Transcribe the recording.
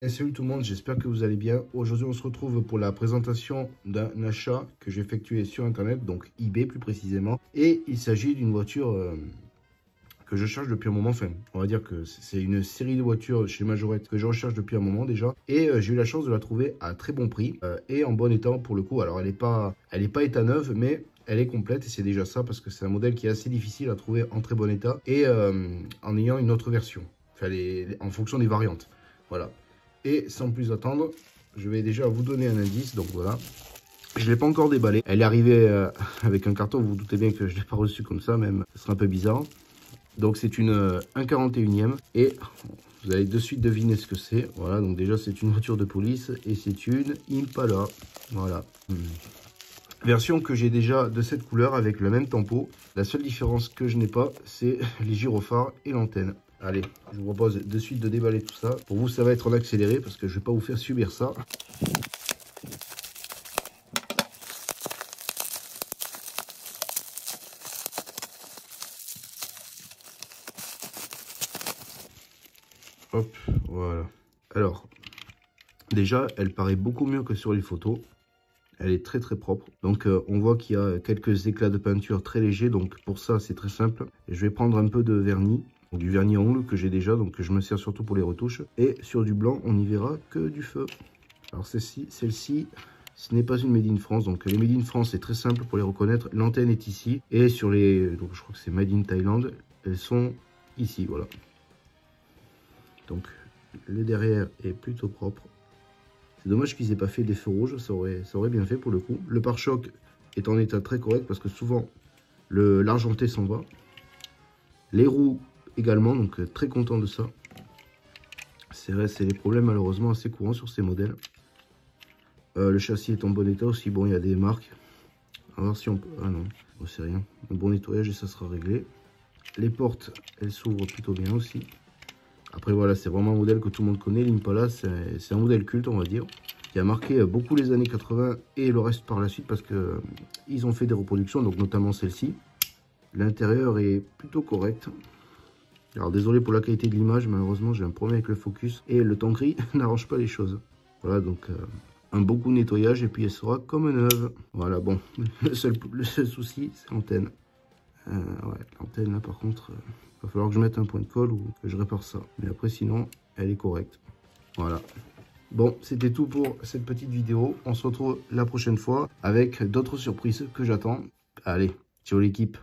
Salut tout le monde, j'espère que vous allez bien. Aujourd'hui, on se retrouve pour la présentation d'un achat que j'ai effectué sur Internet, donc eBay plus précisément. Et il s'agit d'une voiture que je cherche depuis un moment. Enfin, on va dire que c'est une série de voitures chez Majorette que je recherche depuis un moment déjà. Et j'ai eu la chance de la trouver à très bon prix et en bon état pour le coup. Alors, elle est pas état neuve, mais elle est complète et c'est déjà ça parce que c'est un modèle qui est assez difficile à trouver en très bon état et en ayant une autre version. Enfin, en fonction des variantes. Voilà. Et sans plus attendre, je vais déjà vous donner un indice. Donc voilà, je ne l'ai pas encore déballé. Elle est arrivée avec un carton, vous vous doutez bien que je ne l'ai pas reçu comme ça même. Ce serait un peu bizarre. Donc c'est une 1,41e et vous allez de suite deviner ce que c'est. Voilà, donc déjà c'est une voiture de police et c'est une Impala. Voilà. Version que j'ai déjà de cette couleur avec le même tempo. La seule différence que je n'ai pas, c'est les gyrophares et l'antenne. Allez, je vous propose de suite de déballer tout ça. Pour vous, ça va être en accéléré parce que je ne vais pas vous faire subir ça. Hop, voilà. Alors, déjà, elle paraît beaucoup mieux que sur les photos. Elle est très très propre. Donc on voit qu'il y a quelques éclats de peinture très légers. Donc pour ça, c'est très simple. Je vais prendre un peu de vernis. Du vernis à ongles que j'ai déjà, donc je me sers surtout pour les retouches. Et sur du blanc, on n'y verra que du feu. Alors celle-ci, ce n'est pas une Made in France. Donc les Made in France, c'est très simple pour les reconnaître. L'antenne est ici. Et sur les, donc je crois que c'est Made in Thaïlande, elles sont ici, voilà. Donc le derrière est plutôt propre. C'est dommage qu'ils aient pas fait des feux rouges, ça aurait bien fait pour le coup. Le pare-choc est en état très correct parce que souvent l'argenté s'en va. Les roues également, donc très content de ça. C'est vrai, c'est des problèmes malheureusement assez courants sur ces modèles. Le châssis est en bon état aussi. Bon, il y a des marques. On va voir si on peut... Ah non, oh, c'est rien. Un bon nettoyage et ça sera réglé. Les portes, elles s'ouvrent plutôt bien aussi. Après voilà, c'est vraiment un modèle que tout le monde connaît. L'Impala, c'est un modèle culte, on va dire, qui a marqué beaucoup les années 80 et le reste par la suite parce que ils ont fait des reproductions, donc notamment celle-ci. L'intérieur est plutôt correct. Alors désolé pour la qualité de l'image, malheureusement j'ai un problème avec le focus et le temps gris n'arrange pas les choses. Voilà, donc un bon coup de nettoyage et puis elle sera comme neuve. Voilà, bon, le seul souci c'est l'antenne. Ouais, l'antenne là par contre, va falloir que je mette un point de colle ou que je répare ça. Mais après sinon, elle est correcte. Voilà. Bon, c'était tout pour cette petite vidéo. On se retrouve la prochaine fois avec d'autres surprises que j'attends. Allez, ciao l'équipe.